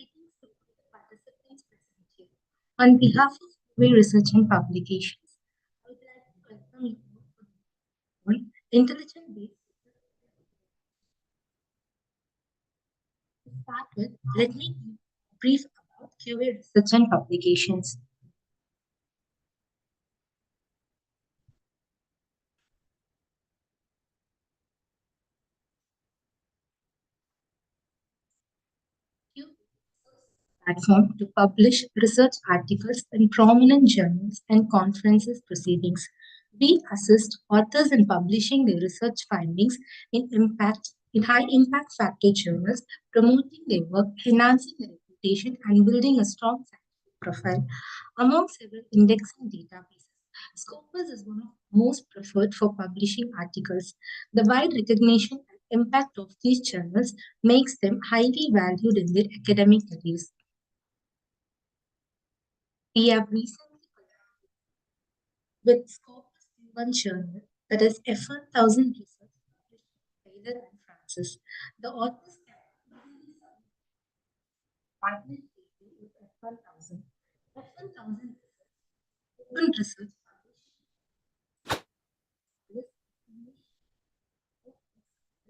Greetings to all the participants present here. On behalf of Quvae Research and Publications, I would like to welcome you on Intelligent Based. To start with, let me give a brief about Quvae Research and Publications. Platform to publish research articles in prominent journals and conferences proceedings. We assist authors in publishing their research findings in high impact factor journals, promoting their work, enhancing their reputation, and building a strong scientific profile. Among several indexing databases, Scopus is one of the most preferred for publishing articles. The wide recognition and impact of these journals makes them highly valued in their academic careers. We have recently collaborated with Scopus in one journal, that is F1000 Research, published by Taylor and Francis. The authors partnered with F1000. F1000 open research published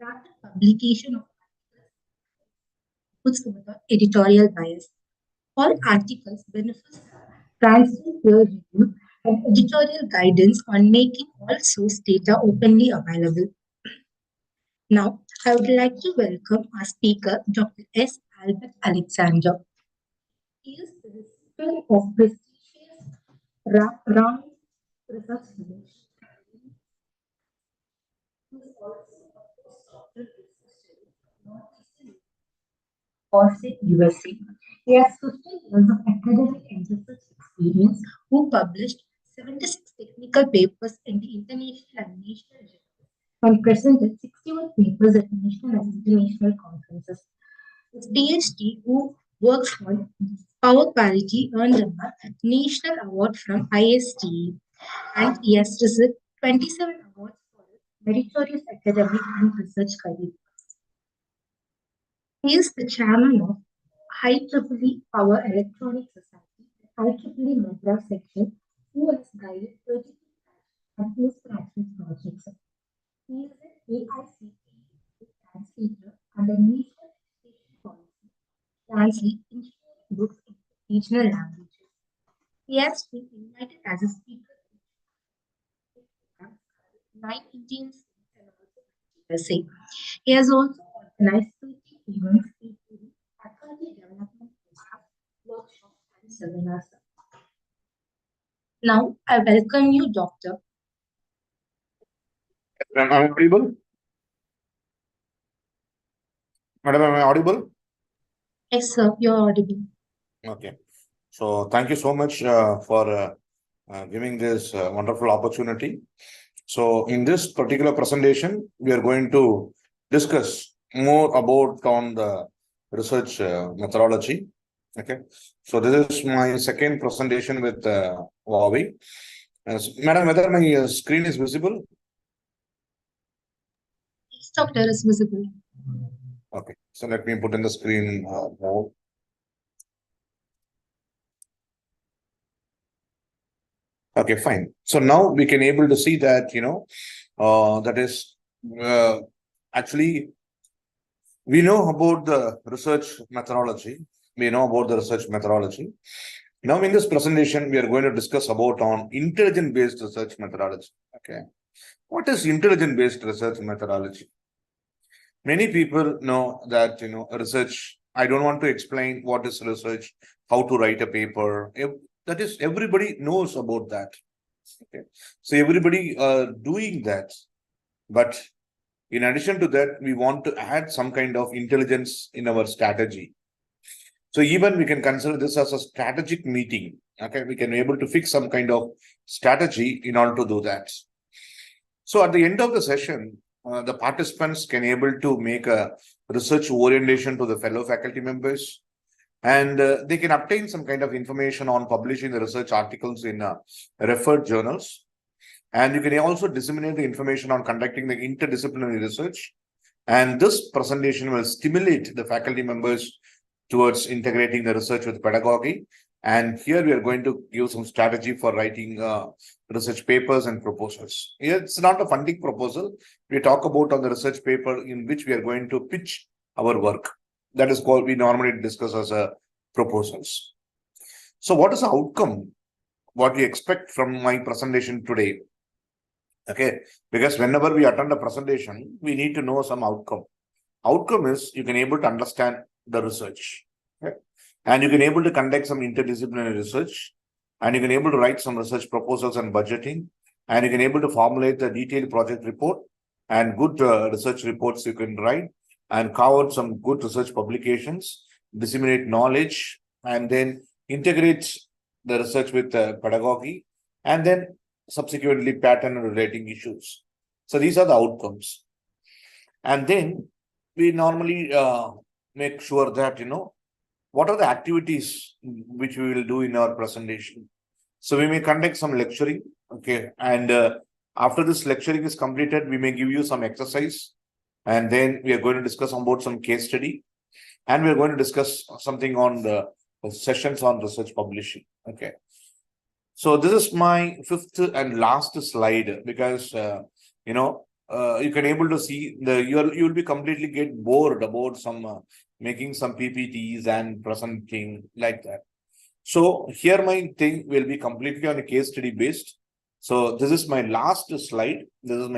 rapid publication of articles without editorial bias. All articles benefit from transparent peer review and editorial guidance on making all source data openly available. Now, I would like to welcome our speaker, Dr. S. Albert Alexander. He is the recipient of prestigious Round Research Fellowship. He is also a postdoctoral researcher at Northeastern University, USA. He has 15 years of academic and research experience, who published 76 technical papers in the international and national journals and presented 61 papers at national and international conferences. His PhD, who works on power parity, earned him a national award from ISTE, and he has received 27 awards for his meritorious academic and research career. He is the chairman of IEEE Power Electronic Society, IEEE Madras section, who has guided 32 and postgraduate projects. He is an AICTE translator and a national education policy translate engineering books into regional languages. He has been invited as a speaker to 9 Indian states and also USA. He has also organized 30 events, including faculty development programs, workshops, and seminars. Now, I welcome you, Doctor. Am I audible? Madam, am I audible? Yes, sir, you're audible. Okay. So thank you so much for giving this wonderful opportunity. So in this particular presentation, we are going to discuss more about on the research methodology. Okay. So this is my second presentation with Quvae. Madam, whether my screen is visible? Yes, Doctor, is visible. Okay. So let me put in the screen mode. Okay, fine. So now we can able to see that, that is actually we know about the research methodology. We know about the research methodology. Now in this presentation, we are going to discuss about on intelligent-based research methodology. Okay. What is intelligent-based research methodology? Many people know that, research, I don't want to explain what is research, how to write a paper. That is, everybody knows about that. Okay. So everybody doing that. But in addition to that, we want to add some kind of intelligence in our strategy. So even we can consider this as a strategic meeting. Okay, we can be able to fix some kind of strategy in order to do that. So at the end of the session, the participants can able to make a research orientation to the fellow faculty members, and they can obtain some kind of information on publishing the research articles in referred journals. And you can also disseminate the information on conducting the interdisciplinary research. And this presentation will stimulate the faculty members towards integrating the research with pedagogy. And here we are going to give some strategy for writing research papers and proposals. Here it's not a funding proposal. We talk about on the research paper in which we are going to pitch our work. That is called, we normally discuss as a proposals. So what is the outcome? What we expect from my presentation today? Okay, because whenever we attend a presentation, we need to know some outcome. Outcome is you can able to understand the research, okay? And you can able to conduct some interdisciplinary research, and you can able to write some research proposals and budgeting, and you can able to formulate the detailed project report and good research reports you can write, and carve out some good research publications, disseminate knowledge, and then integrate the research with pedagogy, and then subsequently pattern and relating issues. So these are the outcomes. And then we normally make sure that, what are the activities which we will do in our presentation. So we may conduct some lecturing, okay, and after this lecturing is completed, we may give you some exercise, and then we are going to discuss about some case study, and we are going to discuss something on the sessions on research publishing, okay. So this is my fifth and last slide, because you can able to see you will be completely get bored about some making some PPTs and presenting like that. So here my thing will be completely on a case study based. So this is my last slide. The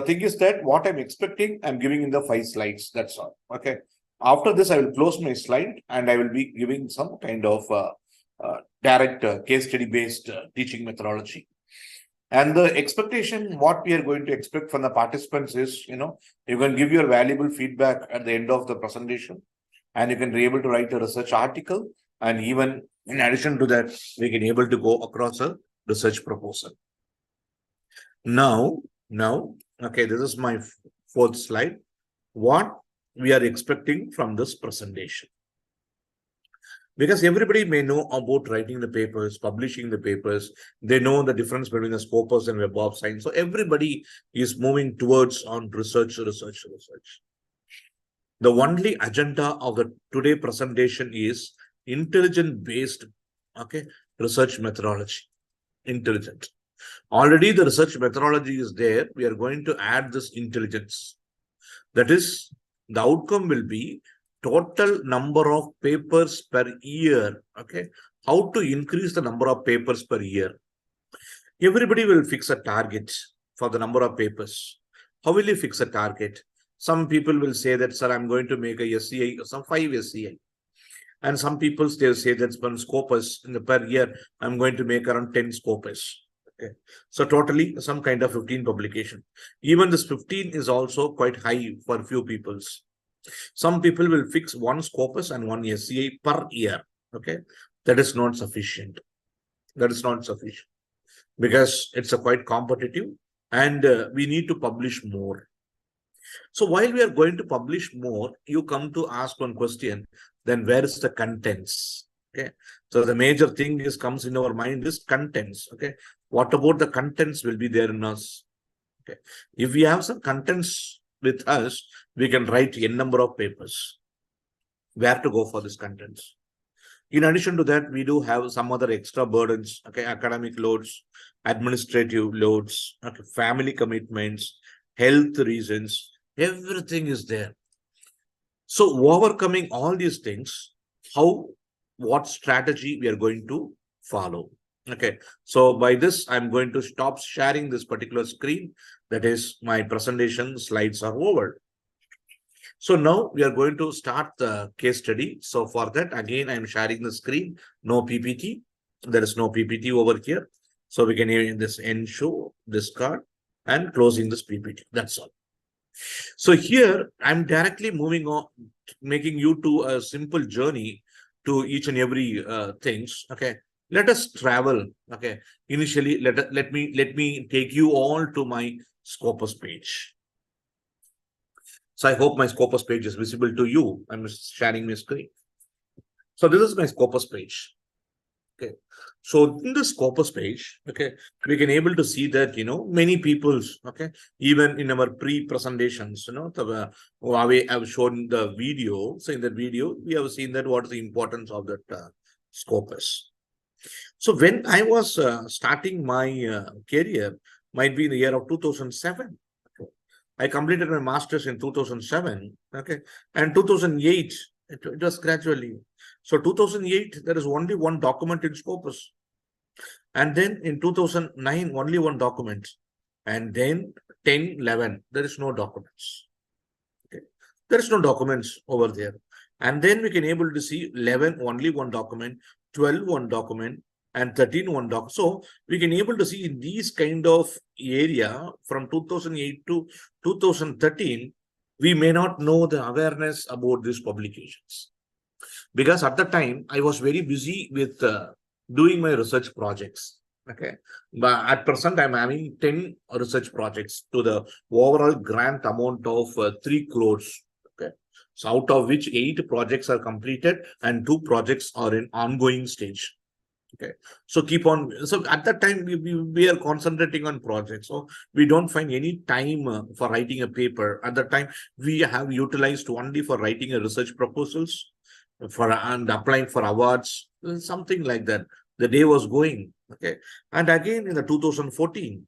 thing is that what I'm expecting, I'm giving in the 5 slides. That's all. Okay. After this, I will close my slide and I will be giving some kind of direct case study based teaching methodology. And the expectation, what we are going to expect from the participants is, you can give your valuable feedback at the end of the presentation, and you can be able to write a research article. And even in addition to that, we can able to go across a research proposal. Now, okay, this is my 4th slide. What we are expecting from this presentation. Because everybody may know about writing the papers, publishing the papers. They know the difference between the Scopus and Web of Science. So everybody is moving towards on research. The only agenda of the today presentation is intelligent-based, okay, research methodology. Intelligent. Already the research methodology is there. We are going to add this intelligence. That is, the outcome will be total number of papers per year. Okay, how to increase the number of papers per year? Everybody will fix a target for the number of papers. How will you fix a target? Some people will say that, sir, I'm going to make a SCI, some 5 SCI. And some people still say that one Scopus in the per year, I'm going to make around 10 Scopus. Okay, so totally some kind of 15 publication. Even this 15 is also quite high for few peoples. Some people will fix 1 Scopus and 1 SCI per year. Okay, that is not sufficient. Because it's a quite competitive, and we need to publish more. So while we are going to publish more, you come to ask one question, then where is the contents? Okay, so the major thing comes in our mind is contents. Okay, what about the contents will be there in us? Okay, if we have some contents with us, we can write n number of papers. Where to go for this contents? In addition to that, we do have some other extra burdens, okay, academic loads, administrative loads, okay, family commitments, health reasons, everything is there. So overcoming all these things, what strategy we are going to follow? Okay, so by this, I'm going to stop sharing this particular screen. That is, my presentation slides are over. So now we are going to start the case study. So for that, again, I'm sharing the screen, no PPT. There is no PPT over here. So we can use this end show, discard, and closing this PPT. That's all. So here, I'm directly moving on, making you to a simple journey to each and every things. Okay, let us travel. Okay, initially, let me take you all to my Scopus page. So I hope my Scopus page is visible to you. I'm sharing my screen. So this is my Scopus page. Okay. So in the Scopus page, okay, we can able to see that, many people's, okay, even in our pre-presentations, Huawei have shown the video. So in that video, we have seen that what is the importance of that Scopus. So when I was starting my career, might be in the year of 2007. Okay. I completed my master's in 2007. Okay. And 2008, it was gradually. So 2008, there is only one document in Scopus. And then in 2009, only one document. And then 10, 11, there is no documents. Okay. There is no documents over there. And then we can able to see 11, only one document, 12, one document, and 13, one doc. So we can able to see in these kind of area from 2008 to 2013, we may not know the awareness about these publications. Because at the time, I was very busy with doing my research projects. Okay. But at present, I'm having 10 research projects to the overall grant amount of 3 crores. Okay. So out of which 8 projects are completed and 2 projects are in ongoing stage. Okay. So keep on. So at that time, we are concentrating on projects. So we don't find any time for writing a paper. At that time, we have utilized only for writing a research proposals for and applying for awards, something like that. The day was going. Okay. And again in the 2014,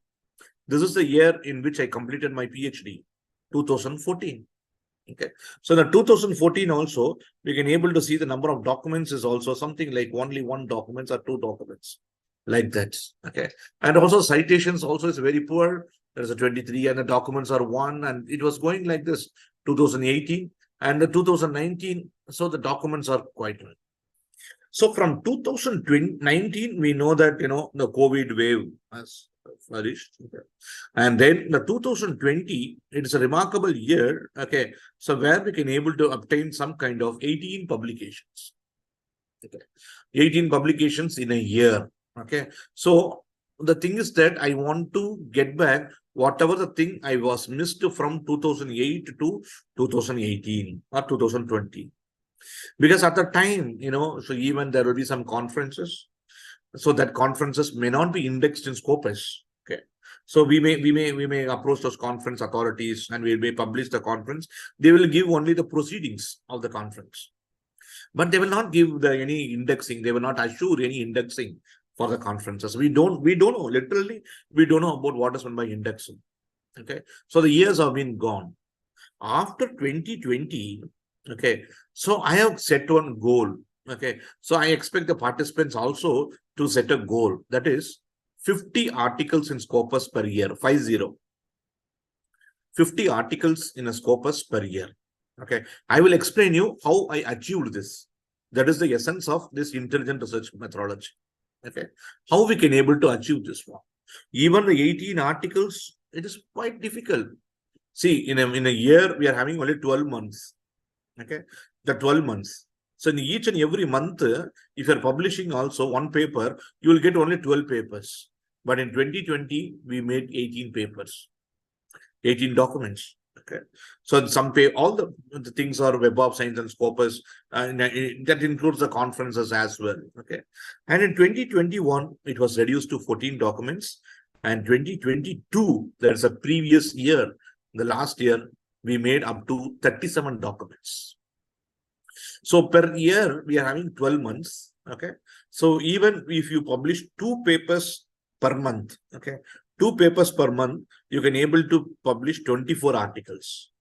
this is the year in which I completed my PhD, 2014. Okay. So the 2014 also, we can able to see the number of documents is also something like only 1 documents or 2 documents like that. Okay. And also citations also is very poor. There's a 23 and the documents are 1 and it was going like this 2018 and the 2019. So the documents are quite well. So from 2019, we know that, the COVID wave has flourished. Okay. And then the 2020, it is a remarkable year. Okay. So where we can able to obtain some kind of 18 publications. Okay. 18 publications in a year. Okay. So the thing is that I want to get back whatever the thing I was missed from 2008 to 2018 or 2020. Because at the time, so even there will be some conferences. So that conferences may not be indexed in Scopus. Okay. So we may approach those conference authorities and we may publish the conference. They will give only the proceedings of the conference. But they will not give any indexing. They will not assure any indexing for the conferences. We don't know. Literally, we don't know about what is meant by indexing. Okay. So the years have been gone. After 2020, okay, so I have set one goal. Okay, so I expect the participants also to set a goal, that is 50 articles in Scopus per year, 50. 50 articles in a Scopus per year. Okay, I will explain you how I achieved this. That is the essence of this intelligent research methodology. Okay, how we can able to achieve this one. Even the 18 articles, it is quite difficult. See, in a year, we are having only 12 months. Okay, the 12 months. So in each and every month, if you're publishing also one paper, you will get only 12 papers. But in 2020, we made 18 papers, 18 documents. Okay. So all the things are Web of Science and Scopus, and that includes the conferences as well. Okay. And in 2021, it was reduced to 14 documents. And 2022, that's a previous year, the last year, we made up to 37 documents. So per year, we are having 12 months. Okay. So even if you publish 2 papers per month, okay, 2 papers per month, you can able to publish 24 articles.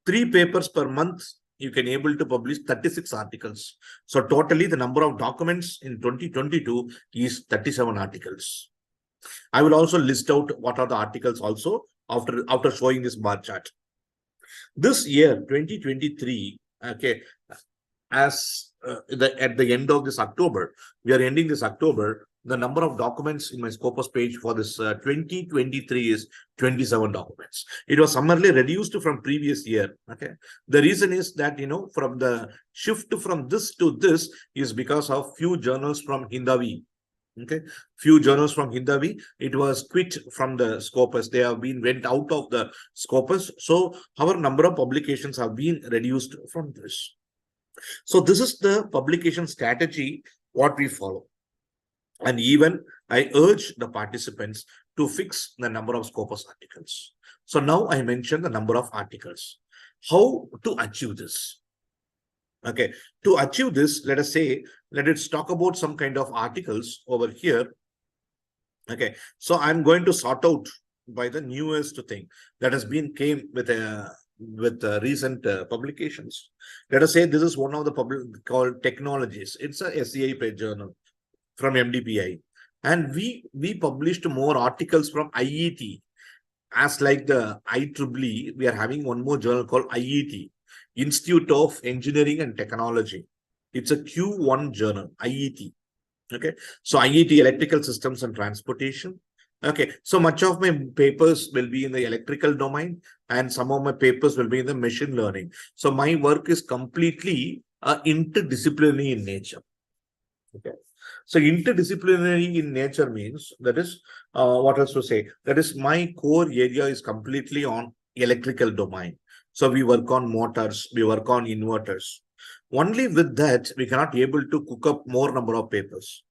3 papers per month, you can able to publish 36 articles. So totally the number of documents in 2022 is 37 articles. I will also list out what are the articles also after showing this bar chart. This year, 2023, okay, as at the end of this October, we are ending this October, the number of documents in my Scopus page for this 2023 is 27 documents. It was summarily reduced from previous year. Okay. The reason is that, from the shift from this to this is because of few journals from Hindavi. Okay, few journals from Hindavi, it was quit from the Scopus. They have been went out of the Scopus. So our number of publications have been reduced from this. So this is the publication strategy what we follow. And even I urge the participants to fix the number of Scopus articles. So now I mentioned the number of articles. How to achieve this? Okay, to achieve this, let us say, let us talk about some kind of articles over here. Okay, so I'm going to sort out by the newest thing that has been came with recent publications. Let us say this is one of the public called technologies. It's a SCI page journal from MDPI, and we published more articles from IET. As like the IEEE, we are having one more journal called IET, Institute of Engineering and Technology. It's a Q1 journal, IET. Okay, so IET, Electrical Systems and Transportation. Okay, so much of my papers will be in the electrical domain, and some of my papers will be in the machine learning. So my work is completely interdisciplinary in nature. Okay, so interdisciplinary in nature means that is what else to say? That is my core area is completely on electrical domain. So we work on motors, we work on inverters. Only with that we cannot able to cook up more number of papers.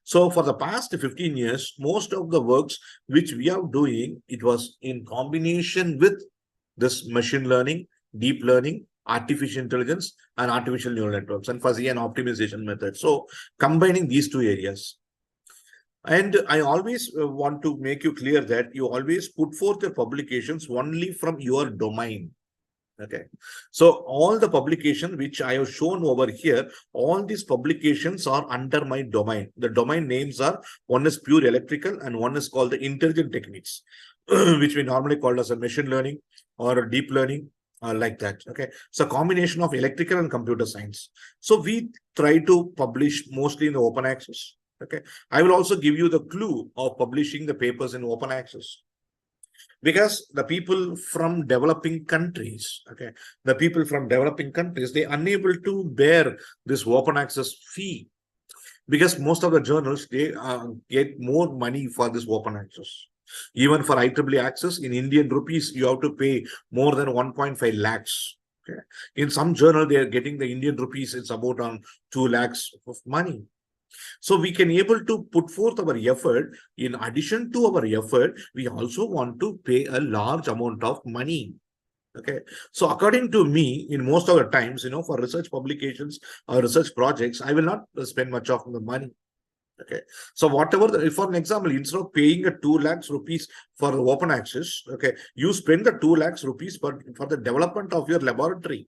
So for the past 15 years, most of the works which we are doing, it was in combination with this machine learning, deep learning, artificial intelligence, and artificial neural networks, and fuzzy and optimization methods. So combining these two areas. And I always want to make you clear that you always put forth your publications only from your domain. Okay, so all the publication which I have shown over here, all these publications are under my domain. The domain names are, one is pure electrical and one is called the intelligent techniques, which we normally call as a machine learning or deep learning, like that. Okay, so combination of electrical and computer science. So we try to publish mostly in the open access. Okay, I will also give you the clue of publishing the papers in open access, because the people from developing countries, okay, the people from developing countries, they unable to bear this open access fee, because most of the journals, they get more money for this open access. Even for IEEE access in Indian rupees, you have to pay more than 1.5 lakhs. Okay, in some journal they are getting the Indian rupees, it's about 2 lakhs of money. So we can able to put forth our effort. In addition to our effort, we also want to pay a large amount of money. Okay, so according to me, in most of the times, for research publications or research projects, I will not spend much of the money. Okay, so whatever for an example, instead of paying a 2 lakhs rupees for open access, okay, you spend the 2 lakhs rupees for the development of your laboratory.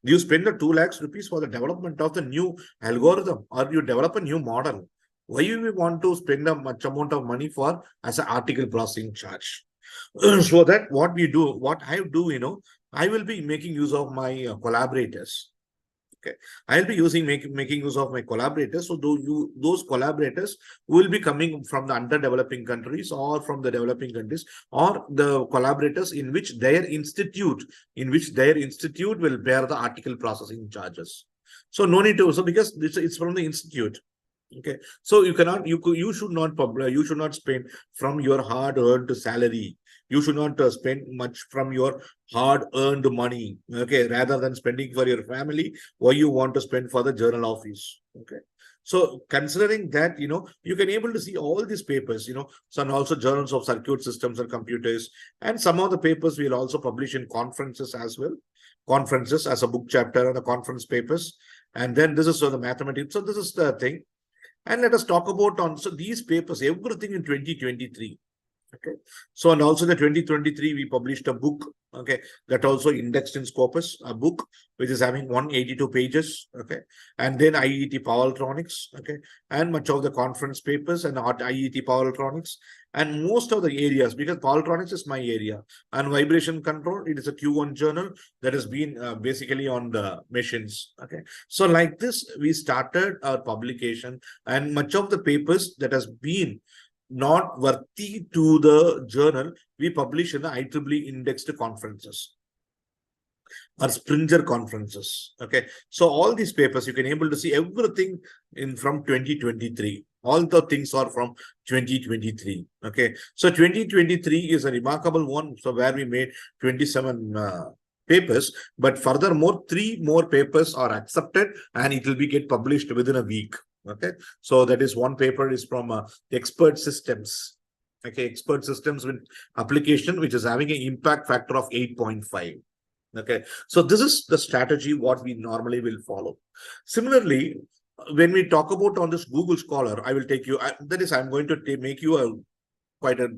You spend the 2 lakhs rupees for the development of the new algorithm, or you develop a new model. Why do we want to spend a much amount of money for as an article processing charge? So that what I do, I will be making use of my collaborators. Okay, I'll be making use of my collaborators. So those collaborators will be coming from the underdeveloping countries or from the developing countries, or the collaborators in which their institute will bear the article processing charges. So no need to, so because it's from the institute. Okay, so you should not you should not spend from your hard-earned salary. You should not spend much from your hard-earned money. Okay, rather than spending for your family, why you want to spend for the journal office? Okay, so considering that, you can able to see all these papers. Some also journals of circuit systems and computers, and some of the papers we'll also publish in conferences as well. Conferences as a book chapter and the conference papers, and then this is the mathematics. So this is the thing. And let us talk about so these papers, everything in 2023. Okay, so and also the 2023 we published a book, okay, that also indexed in Scopus, a book which is having 182 pages. Okay, and then IET Power Electronics. Okay, and much of the conference papers and IET Power Electronics, and most of the areas, because Power Electronics is my area, and vibration control, it is a Q1 journal that has been basically on the machines. Okay, so like this we started our publication, and much of the papers that has been not worthy to the journal, we publish in the IEEE indexed conferences or Springer conferences. Okay, so all these papers you can able to see everything in from 2023. All the things are from 2023. Okay, so 2023 is a remarkable one. So where we made 27 papers, but furthermore 3 more papers are accepted and it will be get published within a week. Okay, so that is one paper is from expert systems. Okay, expert systems with application which is having an impact factor of 8.5. Okay, so this is the strategy what we normally will follow. Similarly, when we talk about on this Google Scholar, I will take you, that is, I'm going to make you a quite a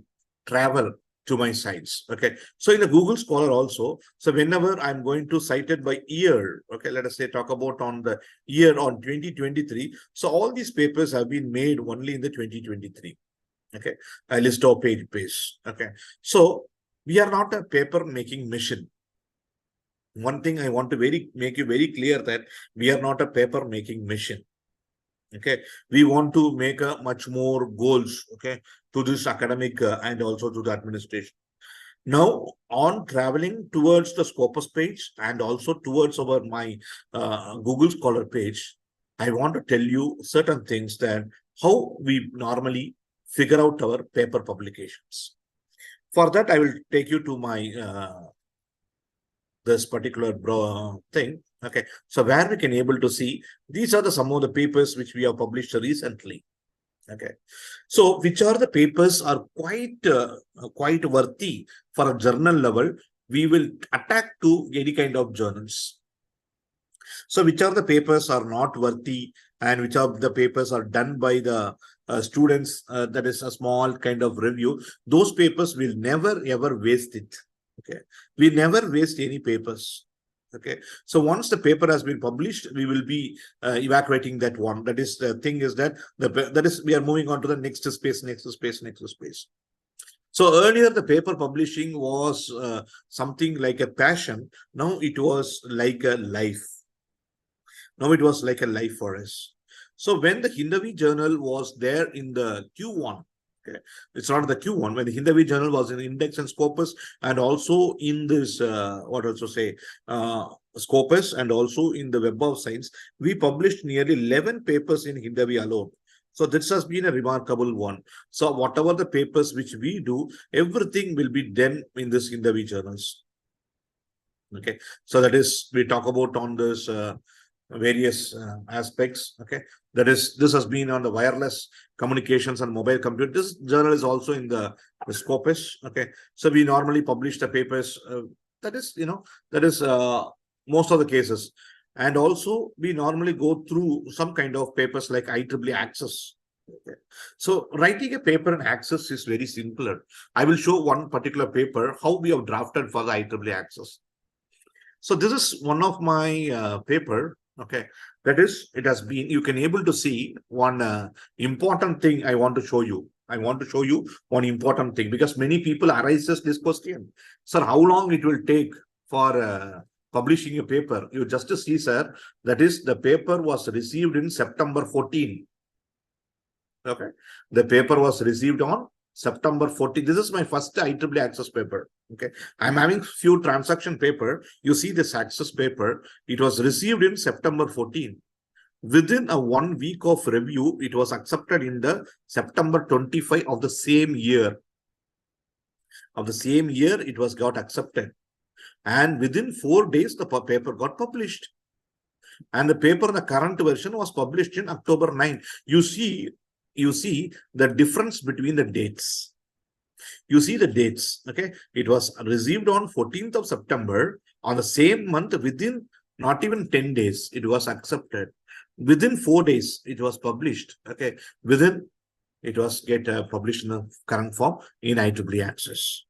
travel to my sites. Okay, so in the Google Scholar also, so whenever I'm going to cite it by year, okay, let us say talk about on the year on 2023. So all these papers have been made only in the 2023. Okay, a list of page. Okay, so we are not a paper making machine. One thing I want to make you very clear that we are not a paper making machine. Okay, we want to make a much more goals, okay, to this academic and also to the administration. Now, on traveling towards the Scopus page and also towards my Google Scholar page, I want to tell you certain things that how we normally figure out our paper publications. For that, I will take you to my this particular thing. Okay, so where we can able to see these are some of the papers which we have published recently. Okay, so which are the papers are quite worthy for a journal level. We will attack to any kind of journals. So which are the papers are not worthy and which of the papers are done by the students, that is a small kind of review. Those papers will never ever waste it. Okay, we never waste any papers. Okay, so once the paper has been published, we will be evacuating that one. That is the thing is that we are moving on to the next space. So earlier the paper publishing was something like a passion. Now it was like a life. Now it was like a life for us. So when the Hindavi journal was there in the Q1, okay, it's not the Q1, when the Hindavi journal was in Index and Scopus, and also in this, Scopus, and also in the Web of Science, we published nearly 11 papers in Hindavi alone. So this has been a remarkable one. So whatever the papers which we do, everything will be done in this Hindavi journals. Okay, so that is, we talk about on this various aspects. Okay, that is, this has been on the wireless communications and mobile computer. This journal is also in the Scopus. Okay, so we normally publish the papers. That is, that is most of the cases. And also we normally go through some kind of papers like IEEE Access. Okay, so writing a paper in Access is very simpler. I will show one particular paper how we have drafted for the IEEE Access. So this is one of my paper. Okay, that is, it has been, you can able to see one important thing I want to show you. I want to show you one important thing because many people arises this question. Sir, how long it will take for publishing a paper? You just see, sir, that is, the paper was received in September 14. Okay, the paper was received on September 14. This is my first IEEE Access paper. Okay, I'm having few transaction paper. You see this Access paper. It was received in September 14. Within a 1 week of review, it was accepted in the September 25 of the same year. It was got accepted. And within 4 days, the paper got published. And the paper, the current version, was published in October 9. You see the difference between the dates. You see the dates. Okay, it was received on 14th of September. On the same month, within not even 10 days, it was accepted. Within 4 days, it was published. Okay, within it was published in the current form in IEEE Access.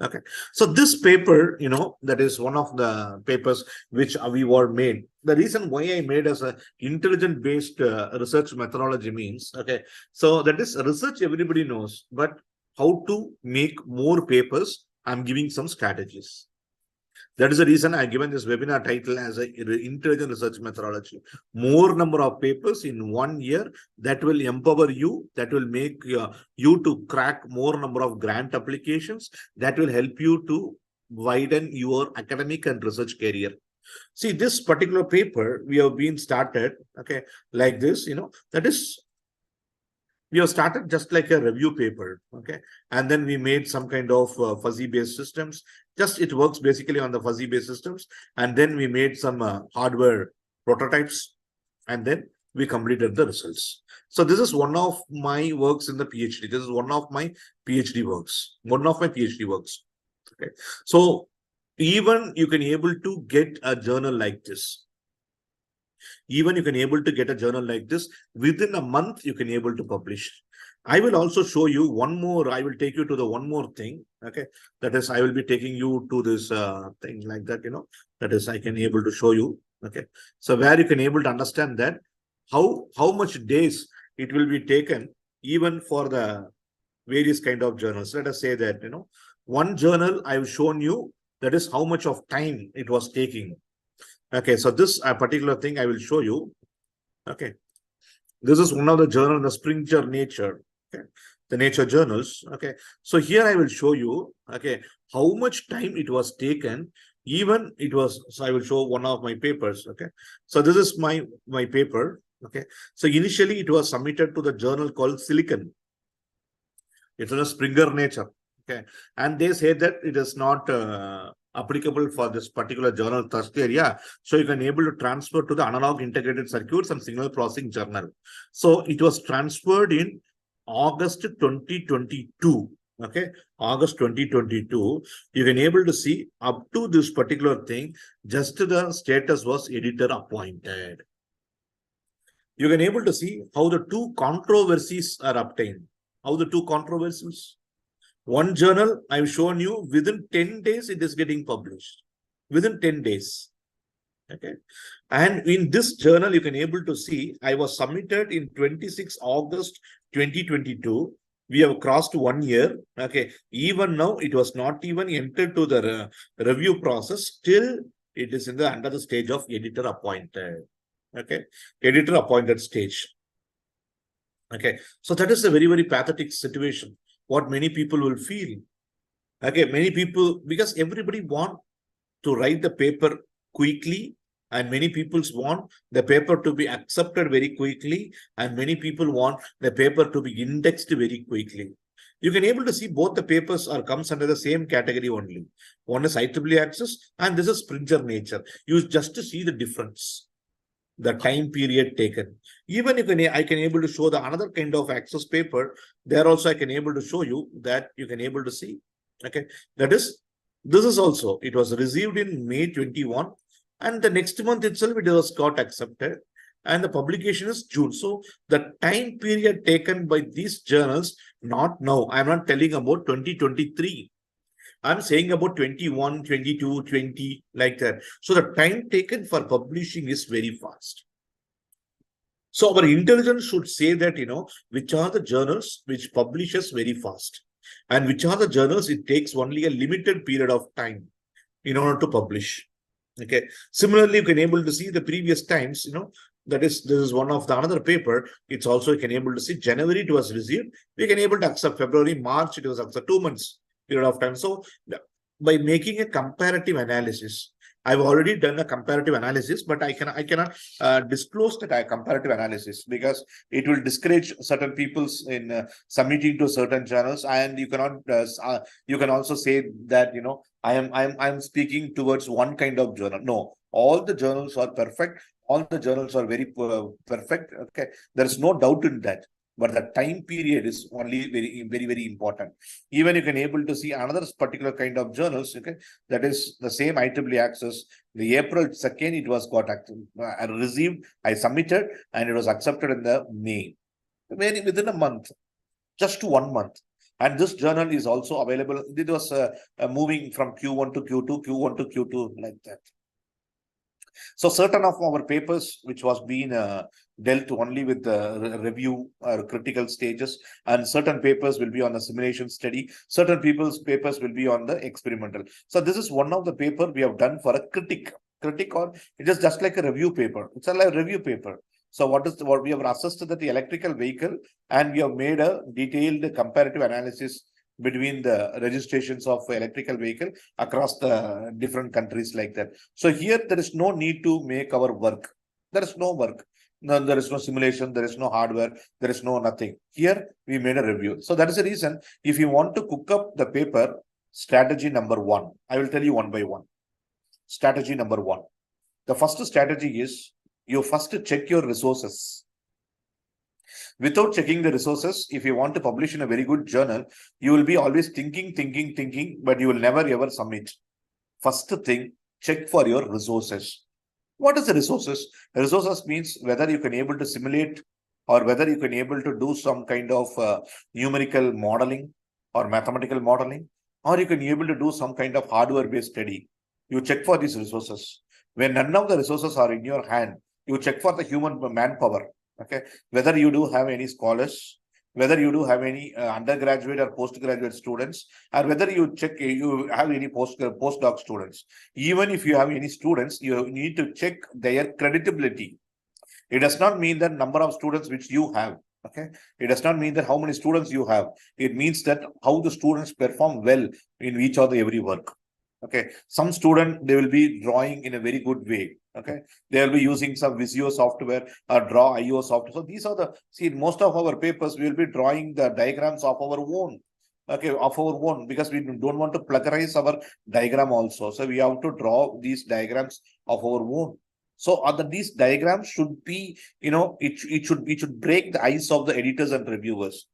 Okay, so this paper, that is one of the papers which we were made. The reason why I made as a intelligent based research methodology means, okay, so that is research everybody knows, but how to make more papers, I'm giving some strategies. That is the reason I've given this webinar title as an intelligent research methodology. More number of papers in 1 year, that will empower you, that will make you to crack more number of grant applications, that will help you to widen your academic and research career. See, this particular paper, we have been started, okay, like this, that is, we have started just like a review paper. Okay, and then we made some kind of fuzzy based systems. Just it works basically on the fuzzy based systems, and then we made some hardware prototypes, and then we completed the results. So this is one of my works in the PhD. This is one of my PhD works. Okay. So even you can able to get a journal like this. Even you can able to get a journal like this within a month. You can able to publish. I will also show you one more. I will take you to the one more thing. Okay, that is, I will be taking you to this thing like that. That is, I can able to show you. Okay, so where you can able to understand that how much days it will be taken even for the various kind of journals. Let us say that one journal I have shown you, that is how much of time it was taking. Okay, so this particular thing I will show you. Okay, this is one of the journal, the Springer Nature. Okay, the nature journals. Okay, so here I will show you. Okay, how much time it was taken. Even it was. So I will show one of my papers. Okay, so this is my paper. Okay, so initially it was submitted to the journal called Silicon. It's a Springer Nature. Okay, and they say that it is not applicable for this particular journal thrust area. So you can able to transfer to the analog integrated circuits and signal processing journal. So it was transferred in August 2022. Okay, August 2022. You can able to see up to this particular thing, just the status was editor appointed. You can able to see how the two controversies are obtained. How the two controversies. One journal I've shown you, within 10 days it is getting published. Within 10 days. Okay. And in this journal, you can able to see I was submitted in 26 August 2022. We have crossed 1 year. Okay. Even now, it was not even entered to the review process. Still, it is in the under the stage of editor appointed. Okay. Editor appointed stage. Okay. So that is a very, very pathetic situation. What many people will feel. Okay, many people, because everybody want to write the paper quickly, and many people want the paper to be accepted very quickly, and many people want the paper to be indexed very quickly. You can able to see both the papers are comes under the same category only. One is IEEE access, and this is Springer Nature. You just to see the difference. The time period taken. Even if I can able to show the another kind of access paper, there also I can able to show you that you can able to see. Okay, that is, this is also, it was received in May 21, and the next month itself it was got accepted, and the publication is June. So the time period taken by these journals, not now, I'm not telling about 2023. I'm saying about 21, 22, 20, like that. So the time taken for publishing is very fast. So our intelligence should say that, which are the journals which publishes very fast, and which are the journals it takes only a limited period of time in order to publish. Okay. Similarly, you can able to see the previous times, that is, this is one of the another paper. It's also, you can able to see January it was received. We can able to accept February, March, it was accept 2 months period of time. So by making a comparative analysis, I've already done a comparative analysis, but I cannot disclose that comparative analysis, because it will discourage certain people's in submitting to certain channels, and you cannot. You can also say that I'm speaking towards one kind of journal. No, all the journals are perfect. All the journals are very perfect. Okay, there is no doubt in that. But the time period is only very, very, very important. Even you can able to see another particular kind of journals. Okay, that is the same IEEE access. The April 2nd, it was got I received, I submitted, and it was accepted in the May. Within a month, just 1 month. And this journal is also available. It was moving from Q1 to Q2, Q1 to Q2, like that. So certain of our papers, which was being dealt only with the review or critical stages, and certain papers will be on the simulation study. Certain people's papers will be on the experimental. So this is one of the paper we have done for a critic, or it is just like a review paper. It's a review paper. So what we have assessed that the electrical vehicle, and we have made a detailed comparative analysis between the registrations of electrical vehicle across the different countries, like that. So here there is no need to make our work. There is no work. No, there is no simulation. There is no hardware. There is no nothing. Here we made a review. So that is the reason, if you want to cook up the paper, strategy number 1, I will tell you one by one. Strategy number 1. The first strategy is, you first check your resources. Without checking the resources, if you want to publish in a very good journal, you will be always thinking, but you will never ever submit. First thing, check for your resources. What is the resources? Resources means whether you can able to simulate or whether you can able to do some kind of numerical modeling or mathematical modeling, or you can be able to do some kind of hardware based study. You check for these resources. When none of the resources are in your hand, you check for the human manpower. Okay, whether you do have any scholars, whether you do have any undergraduate or postgraduate students, or whether you check you have any postdoc students. Even if you have any students, you need to check their credibility. It does not mean the number of students which you have. Okay, it does not mean that how many students you have. It means that how the students perform well in each or the every work. Okay, some student, they will be drawing in a very good way. Okay, they will be using some Visio software or Draw IO software. So these are the, see, most of our papers we will be drawing the diagrams of our own. Okay, of our own, because we don't want to plagiarize our diagram also. So we have to draw these diagrams of our own. So these diagrams should be, it should break the eyes of the editors and reviewers.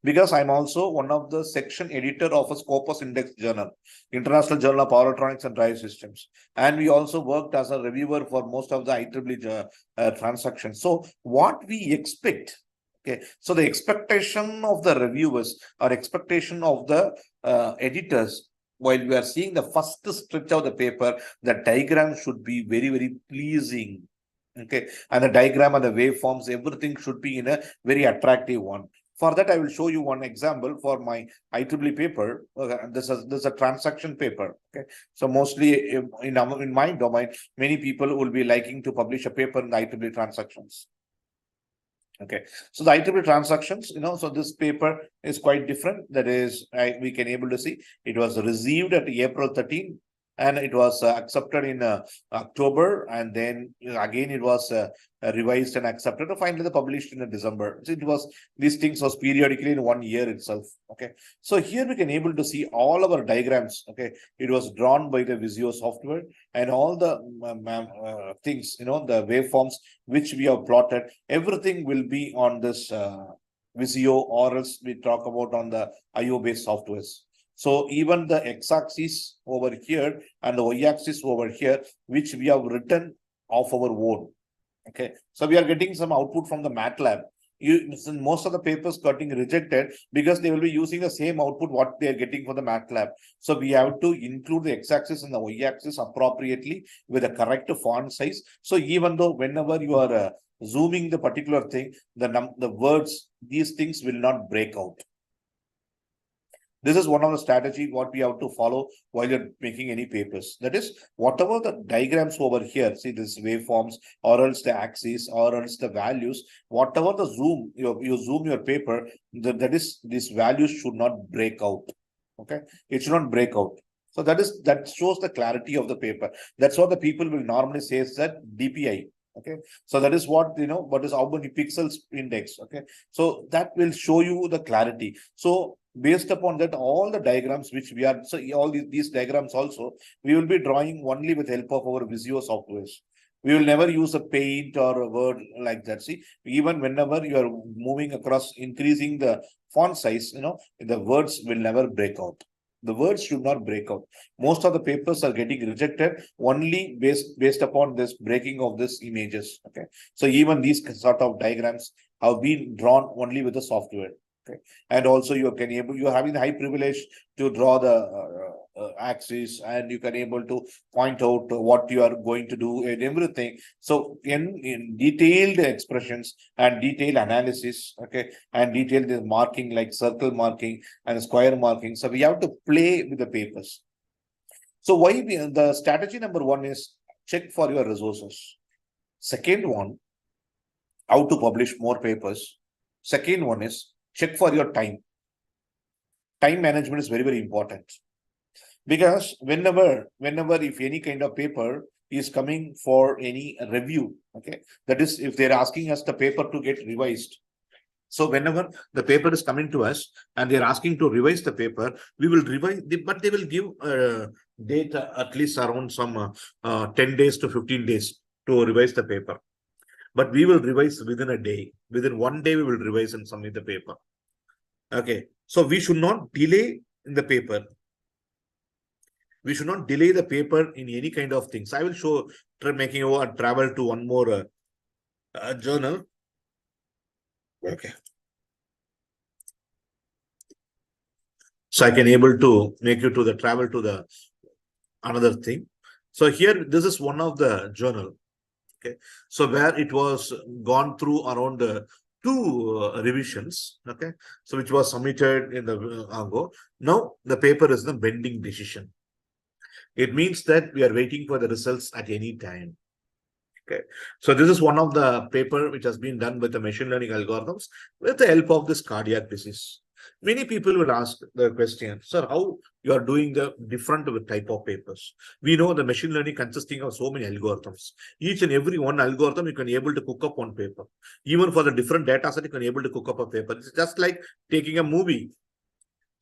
Because I'm also one of the section editor of a Scopus Index journal, International Journal of Power Electronics and Drive Systems. And we also worked as a reviewer for most of the IEEE transactions. So what we expect, okay, so the expectation of the reviewers or expectation of the editors, while we are seeing the first stretch of the paper, the diagram should be very, very pleasing. Okay, and the diagram and the waveforms, everything should be in a very attractive one. For that, I will show you one example for my IEEE paper. This is a transaction paper. Okay, so mostly in my domain, many people will be liking to publish a paper in the IEEE transactions. Okay, so the IEEE transactions, so this paper is quite different. That is, we can able to see it was received at April 13. And it was accepted in October, and then again it was revised and accepted. And finally, published in December. So it was, these things was periodically in 1 year itself. Okay, so here we can able to see all our diagrams. Okay, it was drawn by the Visio software, and all the things, the waveforms which we have plotted, everything will be on this Visio, or else we talk about on the IO based softwares. So even the x-axis over here and the y-axis over here, which we have written of our own. Okay, so we are getting some output from the MATLAB. Most of the papers getting rejected because they will be using the same output what they are getting for the MATLAB. So we have to include the x-axis and the y-axis appropriately with the correct font size. So even though whenever you are zooming the particular thing, the words, these things will not break out. This is one of the strategy what we have to follow while you're making any papers. That is, whatever the diagrams over here, see this waveforms, or else the axis, or else the values, whatever the zoom, you zoom your paper, that is, these values should not break out. Okay, it should not break out. So that shows the clarity of the paper. That's what the people will normally say is that DPI. Okay, so that is what, what is how many pixels index. Okay, so that will show you the clarity. So based upon that, all the diagrams which we are, so all these diagrams also, we will be drawing only with help of our Visio softwares. We will never use a paint or a word like that. See, even whenever you are moving across, increasing the font size, the words will never break out. The words should not break out. Most of the papers are getting rejected only based upon this breaking of these images. Okay, so even these sort of diagrams have been drawn only with the software. Okay, and also you're having the high privilege to draw the axis, and you can able to point out what you are going to do and everything. So in detailed expressions and detailed analysis, okay, and detailed marking like circle marking and square marking. So we have to play with the papers. So the strategy number one is check for your resources. Second one, how to publish more papers. Second one is check for your time. Time management is very, very important. Because whenever if any kind of paper is coming for any review, okay, that is, if they're asking us the paper to get revised. So whenever the paper is coming to us and they're asking to revise the paper, we will revise, but they will give date at least around some 10 days to 15 days to revise the paper. but we will revise within a day. Within 1 day, we will revise and submit the paper. Okay, so we should not delay in the paper. We should not delay the paper in any kind of things. I will show making over travel to one more journal. Okay. So I can able to make you to the travel to the another thing. So here, this is one of the journal. Okay, so where it was gone through around two revisions. Okay, so which was submitted in the ago. Now the paper is the bending decision. It means that we are waiting for the results at any time. Okay, so this is one of the paper which has been done with the machine learning algorithms with the help of this cardiac disease. Many people will ask the question, sir, how you are doing the different type of papers? We know the machine learning consisting of so many algorithms. Each and every one algorithm you can able to cook up one paper. Even for the different data set, you can able to cook up a paper. It's just like taking a movie.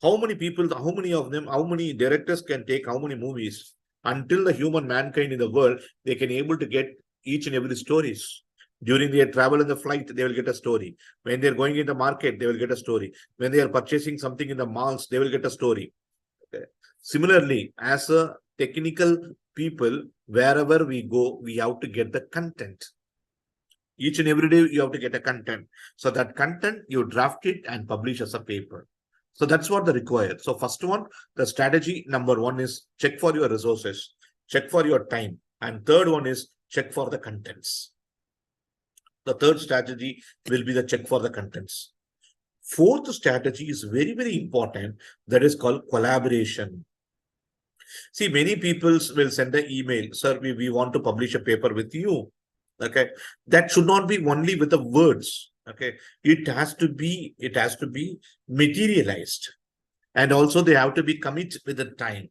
How many people, how many of them, how many directors can take how many movies? Until the human mankind in the world, they can able to get each and every stories. During their travel in the flight, they will get a story. When they're going in the market, they will get a story. When they are purchasing something in the malls, they will get a story. Okay. Similarly, as a technical people, wherever we go, we have to get the content. Each and every day, you have to get a content. So that content, you draft it and publish as a paper. So that's what they require. So first one, the strategy number one is check for your resources, check for your time. And third one is check for the contents. The third strategy will be the check for the contents. Fourth strategy is very, very important. That is called collaboration. See, many people will send an email, sir, we want to publish a paper with you. Okay, that should not be only with the words. Okay, it has to be materialized, and also they have to be committed with the time.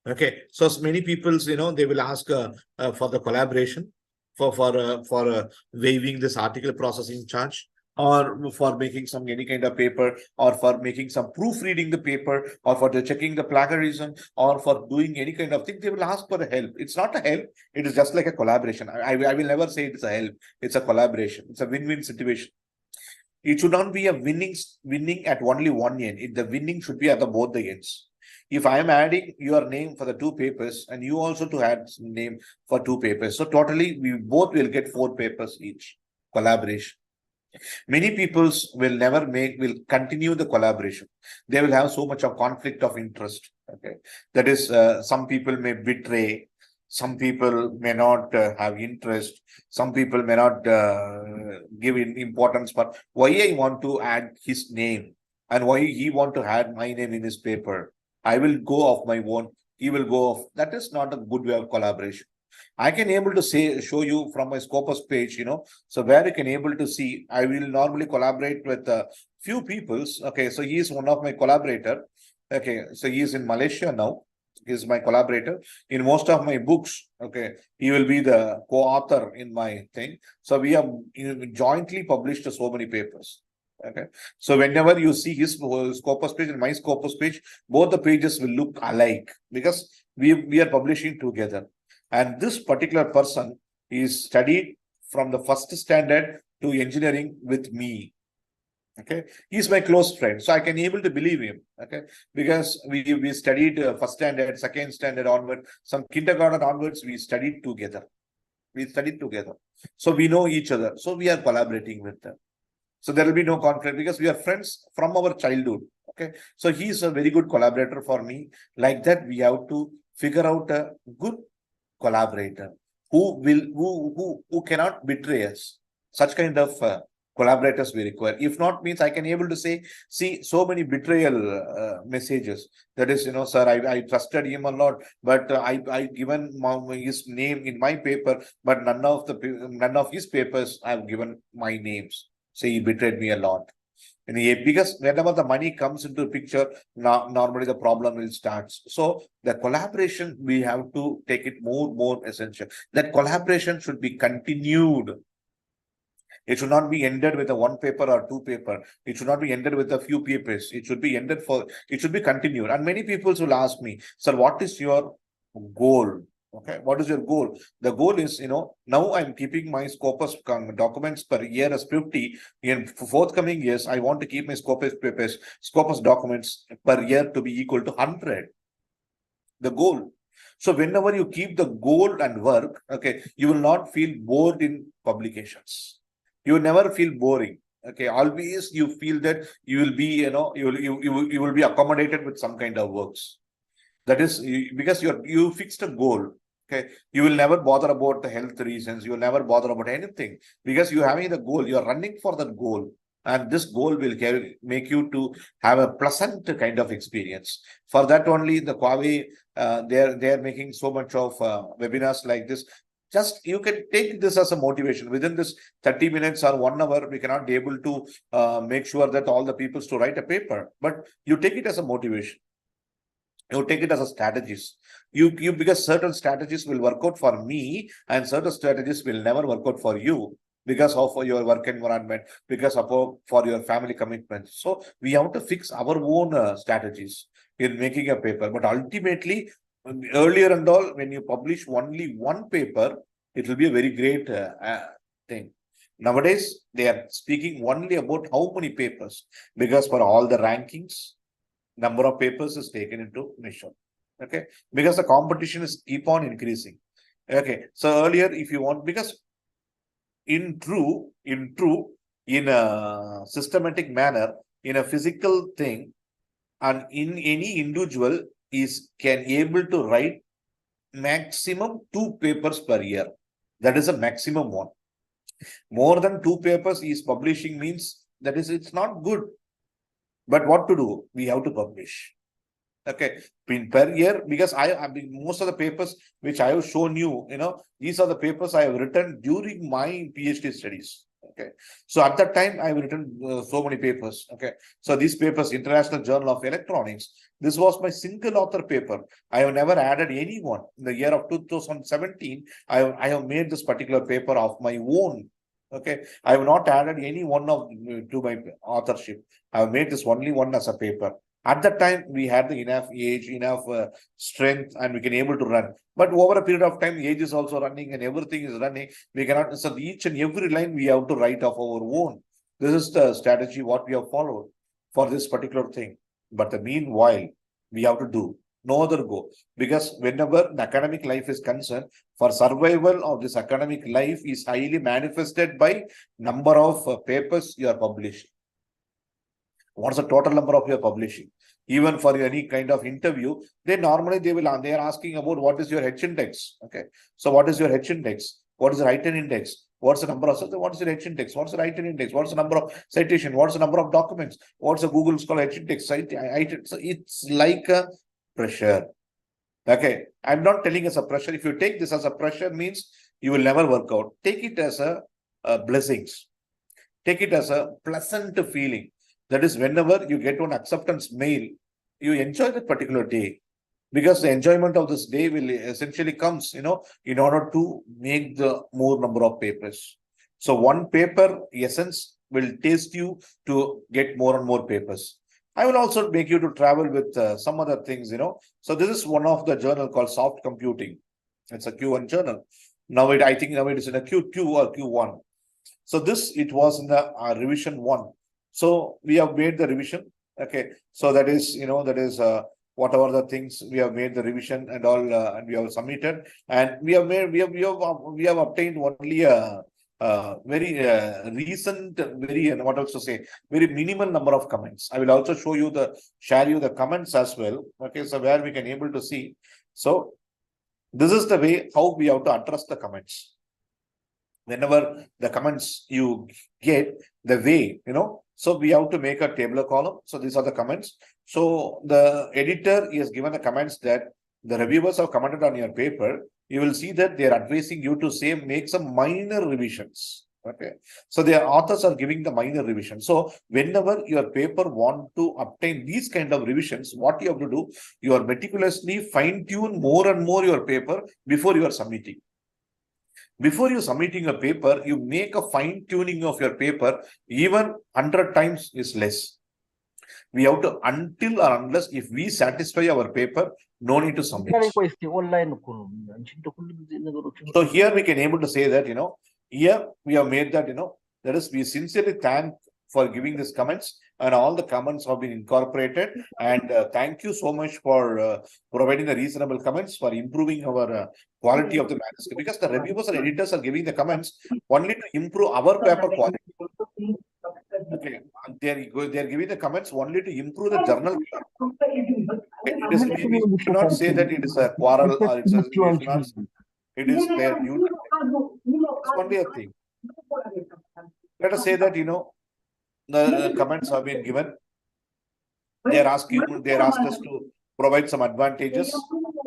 Okay, so many people, they will ask for the collaboration for waiving this article processing charge, or for making any kind of paper, or for making some proofreading the paper, or for checking the plagiarism, or for doing any kind of thing. They will ask for a help. It's not a help. It is just like a collaboration. I will never say it's a help. It's a collaboration. It's a win-win situation. It should not be a winning at only one end. The winning should be at the both the ends. If I am adding your name for the two papers and you also to add name for two papers, so totally we both will get 4 papers each. Collaboration. Many peoples will continue the collaboration. They will have so much of conflict of interest. Okay, that is, some people may betray, some people may not have interest, some people may not give importance. But why I want to add his name and why he want to add my name in his paper? I will go off my own. He will go off. That is not a good way of collaboration. I can able to show you from my Scopus page, so where you can able to see, I will normally collaborate with a few peoples. Okay, so he is one of my collaborator. Okay, so he is in Malaysia now. He is my collaborator in most of my books. Okay, he will be the co-author in my thing. So we have jointly published so many papers. Okay, so whenever you see his Scopus page and my Scopus page, both the pages will look alike because we are publishing together. And this particular person is studied from the first standard to engineering with me. Okay, he's my close friend, so I can able to believe him. Okay, because we studied first standard, second standard onward, some kindergarten onwards, we studied together. So we know each other. So we are collaborating with them. So there will be no conflict because we are friends from our childhood. Okay, so he is a very good collaborator for me. Like that, we have to figure out a good collaborator who cannot betray us. Such kind of collaborators we require. If not, means I can able to see so many betrayal messages. That is, sir, I trusted him a lot, but I given his name in my paper, but none of his papers I have given my names. Say he betrayed me a lot. Because whenever the money comes into the picture, normally the problem will start. So the collaboration, we have to take it more essential. That collaboration should be continued. It should not be ended with a one paper or two paper. It should not be ended with a few papers. It should be continued. And many people will ask me, sir, what is your goal? Okay, what is your goal? The goal is, now I'm keeping my Scopus documents per year as 50. In forthcoming years, I want to keep my Scopus documents per year to be equal to 100. The goal. So whenever you keep the goal and work, okay, you will not feel bored in publications. You will never feel boring. Okay, always you feel that you will be, you will be accommodated with some kind of works. That is because you fixed a goal. Okay, you will never bother about the health reasons. You will never bother about anything because you having the goal. You are running for that goal, and this goal will make you to have a pleasant kind of experience. For that only, the Quvae they're making so much of webinars like this. Just you can take this as a motivation. Within this 30 minutes or 1 hour, we cannot be able to make sure that all the people to write a paper, but you take it as a motivation. You take it as a strategies. You because certain strategies will work out for me and certain strategies will never work out for you because of your work environment, because of for your family commitments. So we have to fix our own strategies in making a paper. But ultimately, earlier and all, when you publish only one paper, it will be a very great thing. Nowadays, they are speaking only about how many papers, because for all the rankings, number of papers is taken into measure. Okay, because the competition is keep on increasing. Okay, so earlier, if you want, because in a systematic manner, in a physical thing, and in any individual can able to write maximum 2 papers per year. That is a maximum one. More than 2 papers is publishing means that is it's not good. But what to do? We have to publish. Okay, per year, because I mean, most of the papers which I have shown you, these are the papers I have written during my PhD studies. Okay, so at that time I have written so many papers. Okay, so these papers, International Journal of Electronics, this was my single author paper. I have never added anyone. In the year of 2017, I have made this particular paper of my own. Okay, I have not added any one of to my authorship. I have made this only one as a paper. At that time, we had the enough age, enough strength, and we can able to run. But over a period of time, age is also running and everything is running. We cannot, so each and every line we have to write of our own. This is the strategy what we have followed for this particular thing. But the meanwhile, we have to do no other go, because whenever the academic life is concerned, for survival of this academic life is highly manifested by number of papers you are publishing. What's the total number of your publishing? Even for any kind of interview, they are asking about what is your H index. Okay, so what is your H index? What is the written index? What's the number of what is your H index? What's the written index? What's the number of citation? What's the number of documents? What's the Google Scholar H index? So it's like a pressure. Okay, I'm not telling as a pressure. If you take this as a pressure, means you will never work out. Take it as a blessings. Take it as a pleasant feeling. That is, whenever you get one acceptance mail, you enjoy that particular day, because the enjoyment of this day will essentially comes, in order to make the more number of papers. So one paper essence will taste you to get more and more papers. I will also make you to travel with some other things, So this is one of the journal called Soft Computing. It's a Q1 journal. I think now it is in a Q2 or Q1. So it was in the revision 1. So we have made the revision. Okay, so that is whatever the things we have made the revision and all, and we have submitted, and we have obtained only a very recent, very what else to say, very minimal number of comments. I will also share you the comments as well. Okay, so where we can able to see. So this is the way how we have to address the comments. Whenever the comments you get, the way, so we have to make a tabular column. So these are the comments. So the editor is given the comments that the reviewers have commented on your paper. You will see that they are advising you to make some minor revisions. Okay, so the authors are giving the minor revision. So whenever your paper want to obtain these kind of revisions, what you have to do, you are meticulously fine tune more and more your paper before you are submitting. Before you submitting a paper, you make a fine tuning of your paper. Even 100 times is less. We have to, until or unless if we satisfy our paper, no need to submit. So here we can able to say that, here we have made that, that is, we sincerely thank for giving these comments, and all the comments have been incorporated. And thank you so much for providing the reasonable comments for improving our quality of the manuscript, because the reviewers and editors are giving the comments only to improve our paper quality. Okay, they're giving the comments only to improve the journal. We should not say that it is a quarrel or it's a, we should not, it is their duty. It's only a thing. Let us say that, the comments have been given. They asked us to provide some advantages.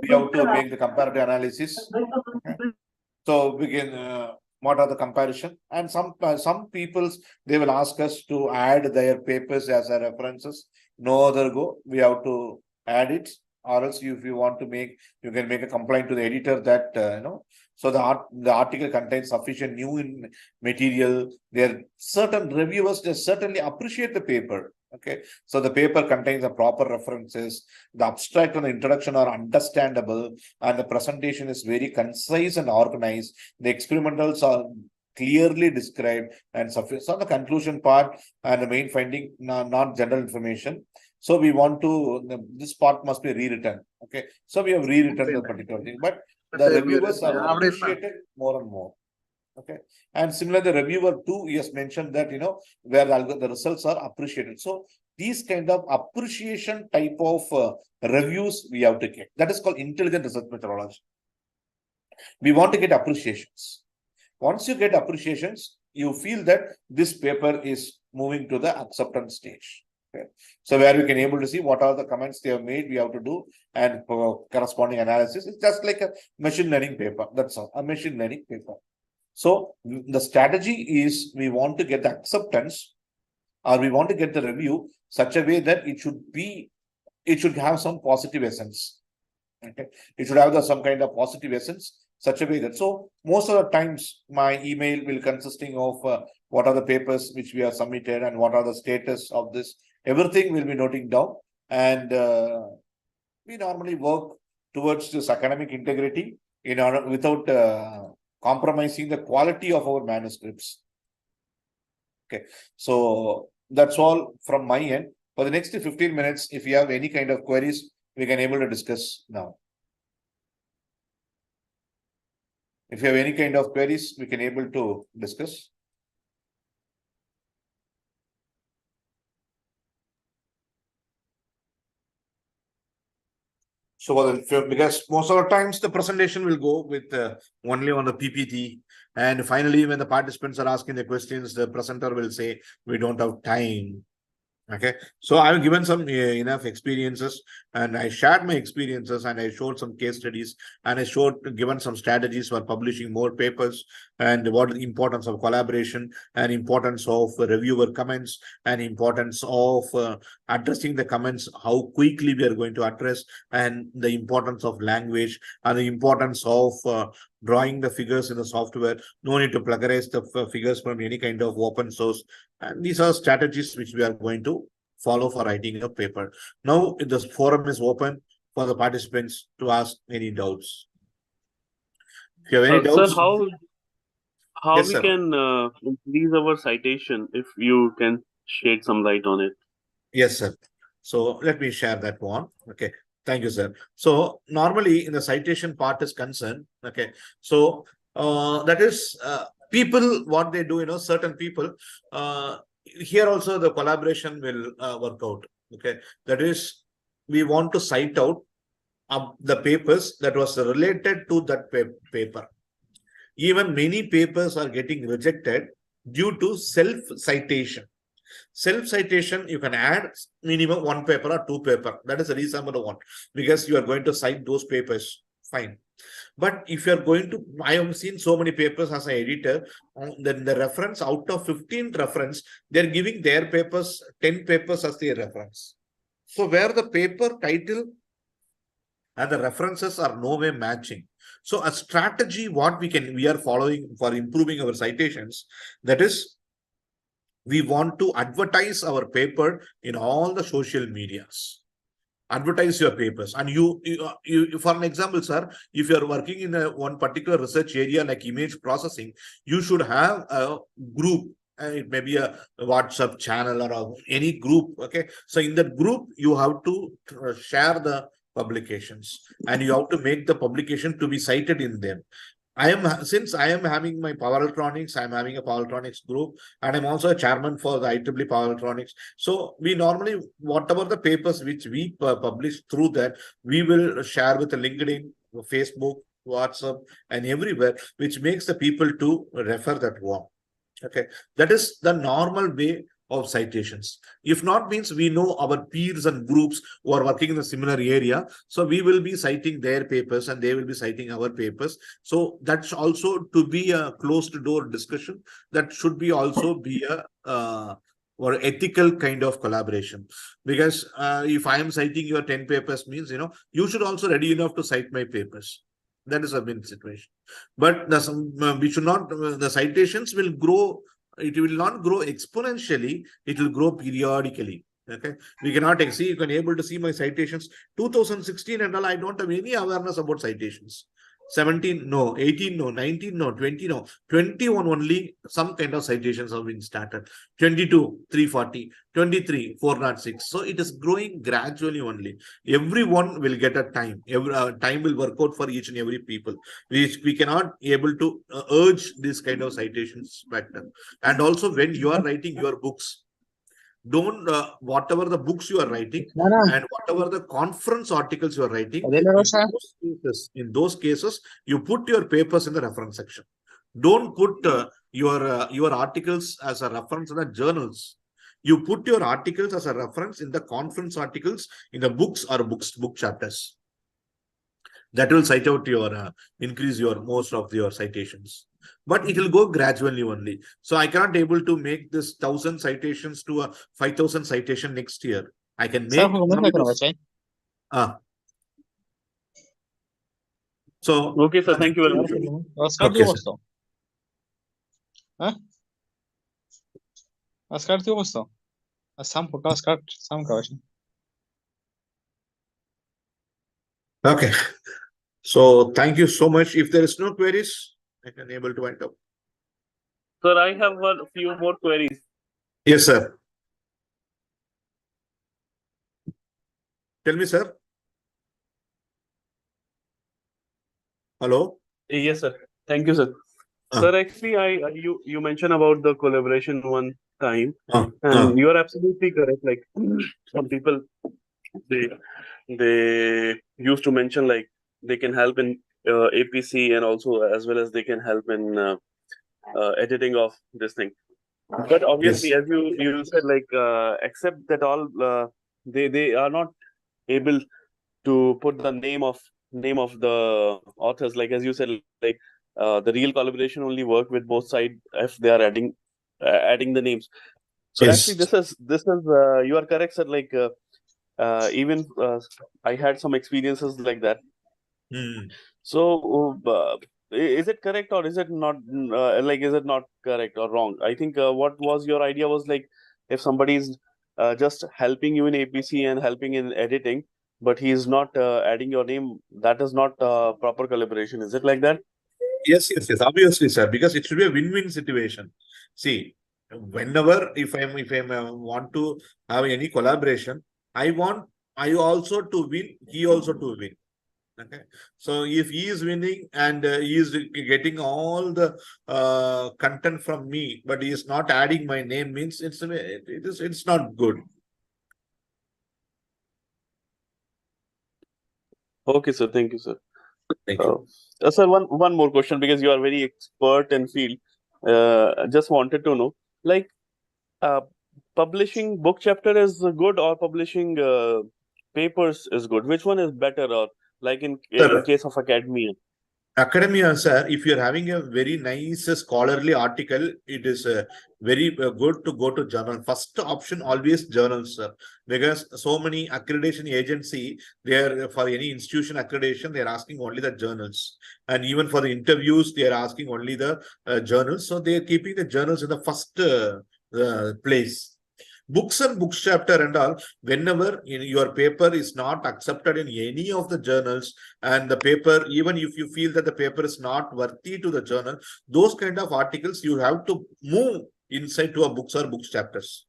We have to make the comparative analysis. Okay. So we can, what are the comparison? And some peoples, they will ask us to add their papers as a references. No other go. We have to add it, or else if you want to make, you can make a complaint to the editor that So the article contains sufficient new material. There certain reviewers, they certainly appreciate the paper. Okay, so the paper contains the proper references. The abstract and the introduction are understandable, and the presentation is very concise and organized. The experimentals are clearly described and sufficient. So the conclusion part and the main finding, not general information. So we want to, this part must be rewritten. Okay, so we have rewritten the particular thing, but the reviewers are appreciated more and more. Okay, and similarly, the reviewer too, he has mentioned that, where the results are appreciated. So these kind of appreciation type of reviews we have to get. That is called intelligent research methodology. We want to get appreciations. Once you get appreciations, you feel that this paper is moving to the acceptance stage. Okay. So where we can able to see what are the comments they have made, we have to do, and corresponding analysis. It's just like a machine learning paper. That's all, a machine learning paper. So the strategy is, we want to get the acceptance, or we want to get the review such a way that it should have some positive essence. Okay, it should have some kind of positive essence, such a way that, so most of the times my email will consisting of what are the papers which we have submitted and what are the status of this. Everything will be noting down, and we normally work towards this academic integrity in order, without compromising the quality of our manuscripts. Okay, so that's all from my end. For the next 15 minutes, if you have any kind of queries, we can able to discuss now. If you have any kind of queries, we can able to discuss. So because most of the times the presentation will go with only on the PPT, and finally when the participants are asking the questions, the presenter will say, we don't have time. Okay, so I've given some enough experiences, and I shared my experiences, and I showed some case studies, and I given some strategies for publishing more papers, and what the importance of collaboration, and importance of reviewer comments, and importance of addressing the comments, how quickly we are going to address, and the importance of language, and the importance of drawing the figures in the software. No need to plagiarize the figures from any kind of open source. And these are strategies which we are going to follow for writing a paper. Now, this forum is open for the participants to ask any doubts. If you have any doubts, sir, how yes, we sir. can increase our citation, if you can shed some light on it? Yes, sir. So let me share that one. Okay. Thank you, sir. So normally in the citation part is concerned. Okay. So that is people, what they do, certain people, here also the collaboration will work out. Okay. That is, we want to cite out the papers that was related to that paper. Even many papers are getting rejected due to self-citation. Self-citation, you can add minimum one paper or two paper. That is the reasonable one, because you are going to cite those papers. Fine. But if you are going to, I have seen so many papers as an editor, then the reference, out of 15 reference, they're giving their papers, 10 papers as their reference. So where the paper title and the references are no way matching. So a strategy, what we are following for improving our citations, that is, we want to advertise our paper in all the social medias. Advertise your papers, and you for an example, sir, if you are working in one particular research area like image processing, you should have a group. It may be a WhatsApp channel or any group. Okay, so in that group you have to share the publications, and you have to make the publication to be cited in them. Since I am having my power electronics, I'm having a power electronics group, and I'm also a chairman for the IEEE power electronics. So we normally, whatever the papers which we publish through that, we will share with the LinkedIn, Facebook, WhatsApp, and everywhere, which makes the people to refer that one. Okay, that is the normal way of citations. If not, means we know our peers and groups who are working in a similar area, so we will be citing their papers and they will be citing our papers. So that's also to be a closed door discussion. That should be also be a or ethical kind of collaboration, because if I am citing your 10 papers, means you should also ready enough to cite my papers. That is a win situation. But we should not, the citations will grow. It will not grow exponentially. It will grow periodically. Okay, we cannot see. You can able to see my citations 2016 and all. I don't have any awareness about citations. 17 no, 18 no, 19 no, 20 no, 21 only some kind of citations have been started. 22 340, 23 406. So it is growing gradually only. Everyone will get a time. Every time will work out for each and every people. We cannot able to urge this kind of citations factor. And also when you are writing your books, don't whatever the books you are writing and whatever the conference articles you are writing, in those cases you put your papers in the reference section. Don't put your articles as a reference in the journals. You put your articles as a reference in the conference articles, in the books or book chapters. That will cite out your increase your most of your citations, but it will go gradually only. So I cannot able to make this 1,000 citations to a 5,000 citation next year. I can make so Okay, sir. Thank you very much. Okay, sir. Okay. So thank you so much. If there is no queries, I can able to wind up. Sir, I have a few more queries. Yes, sir. Tell me, sir. Hello. Yes, sir. Thank you, sir. Sir, actually, you mentioned about the collaboration one time, and you are absolutely correct. Like some people, they used to mention like they can help in APC, and also as well as they can help in editing of this thing. But obviously, Yes. as you said, like except that all they are not able to put the name of the authors. Like as you said, like the real collaboration only work with both sides if they are adding the names. So Yes. actually, this is you are correct, sir. Like even I had some experiences like that. So is it correct or is it not? Like is it not correct or wrong? I think what was your idea was like if somebody is just helping you in APC and helping in editing, but he is not adding your name, that is not proper collaboration. Is it like that? Yes, yes, yes. Obviously, sir, because it should be a win-win situation. See, whenever if I want to have any collaboration, I also to win, he also to win. Okay, so if he is winning and he is getting all the content from me, but he is not adding my name, means it's not good. Okay, sir. Thank you, sir. Thank you. Sir, one more question, because you are very expert in field. Just wanted to know, like, publishing book chapter is good or publishing papers is good? Which one is better? Or like in case of academia? Academia, sir, if you're having a very nice scholarly article, it is very good to go to journal. First option always journals, sir, because so many accreditation agency, they are for any institution accreditation, they are asking only the journals, and even for the interviews, they are asking only the journals. So they are keeping the journals in the first place. Books and books chapter and all, whenever your paper is not accepted in any of the journals, and the paper, even if you feel that the paper is not worthy to the journal, those kind of articles you have to move inside to a books or books chapters.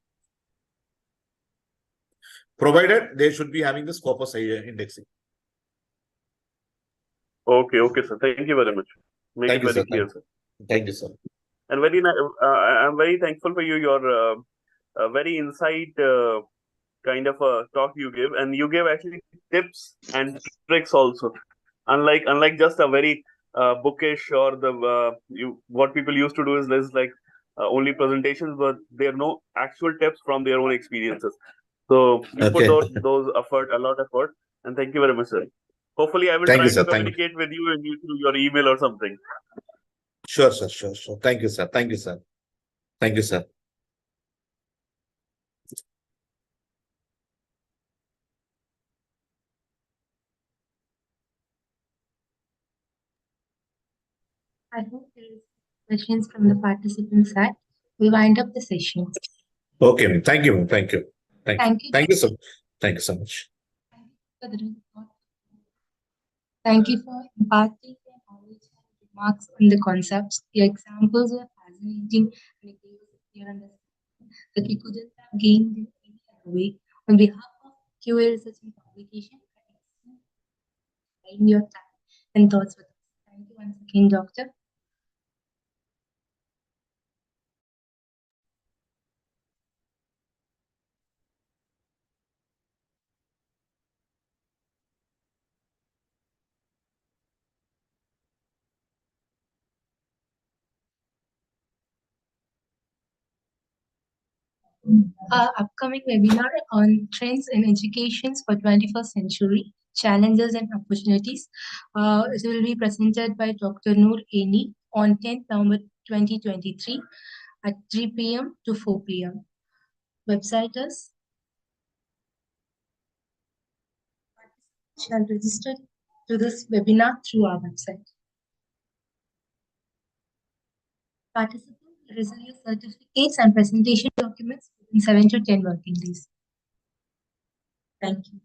Provided they should be having the Scopus indexing. Okay, sir. Thank you very much. Make Thank it you, very sir. clear, sir. Thank you, sir. And I'm very thankful for you. Your very insight kind of a talk you give, and you gave actually tips and tricks also. Unlike just a very bookish or the what people used to do is there's like only presentations, but there are no actual tips from their own experiences. So you put those effort, a lot of effort, and thank you very much, sir. Hopefully, I will Thank try you, to sir. communicate with you and through your email or something. Sure, sir. Sure, sure. Thank you, sir. Thank you, sir. Thank you, sir. I hope there is questions from the participant side. We wind up the session. Okay, ma'am. Thank you, ma'am. Thank you. Thank you. Thank you, sir. Thank you so much. Thank you for imparting your knowledge and remarks on the concepts. Your examples were fascinating and it gave us a clear understanding that we couldn't have gained in any other way. On behalf of QA Research and Publication, in your time and thoughts with us. Thank you once again, Doctor. Upcoming webinar on trends in education for 21st century, challenges and opportunities. It will be presented by Dr. Noor Aini on 10th November 2023 at 3 p.m. to 4 p.m. Website is shall register to this webinar through our website. Participants receive certificates and presentation documents within 7 to 10 working days. Thank you.